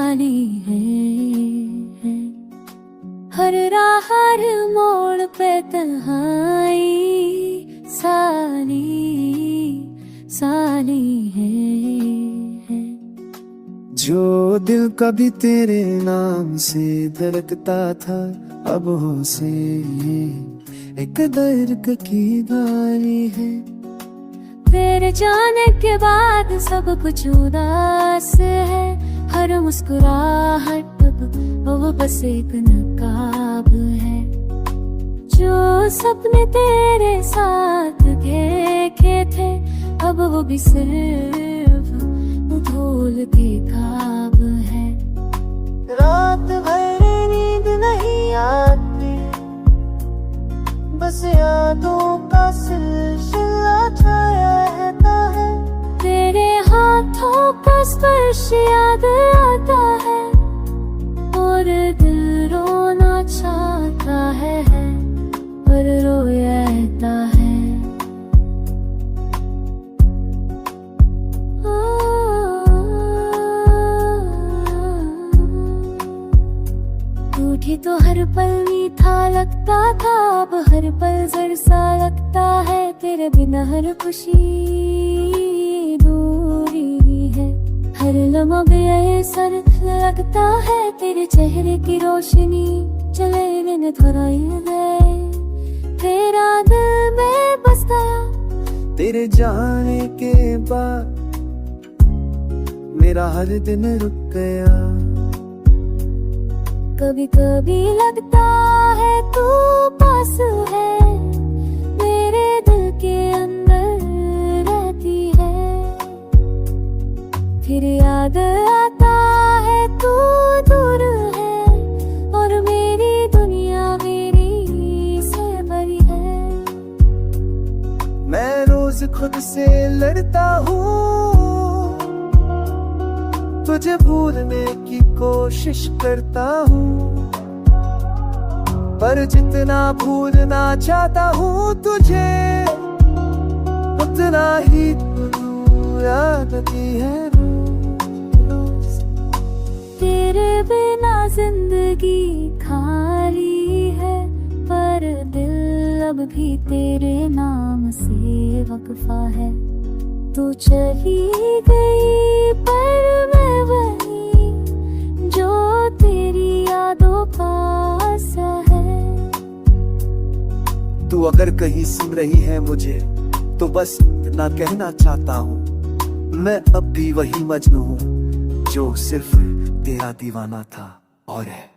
साली है। हर राह हर मोड़ पे तन्हाई, साली साली है। जो दिल कभी तेरे नाम से धड़कता था, अब हो से एक दर्द की गाली है। तेरे जाने के बाद सब कुछ उदास है, हर मुस्कुराहट वो बस एक नकाब है। जो सपने तेरे साथ देखे थे, अब वो भी सिर्फ धूल के ख्वाब है। रात भर नींद नहीं आती, बस यादों का सिलसिला छाया रहता है। तेरे हाथों का स्पर्श याद आता है, और दिल रोना चाहता है पर रोया रहता है। रूठी तो हर पल मीठा लगता था, अब हर पल जर सा लगता है। तेरे बिना हर खुशी दूरी है, हर लम्हा बेअसर लगता है। तेरे चेहरे की रोशनी चले दिन थोड़ाई गए, तेरा दिल में बस गया। तेरे जाने के बाद मेरा हर दिन रुक गया। कभी कभी लगता है तू पास है, मेरे दिल के अंदर रहती है। फिर याद आता है तू दूर है, और मेरी दुनिया मेरी से बड़ी है। मैं रोज खुद से लड़ता हूँ, तुझे भूलने की कोशिश करता हूँ, पर जितना भूलना चाहता हूँ तुझे, उतना ही तू याद आती है रोज। तेरे बिना जिंदगी खाली है, पर दिल अब भी तेरे नाम से वक्फा है। तू चली गई पर मैं वही, जो तेरी यादों का सा है। तू अगर कहीं सुन रही है मुझे, तो बस इतना कहना चाहता हूँ, मैं अब भी वही मजनू हूँ जो सिर्फ तेरा दीवाना था और है।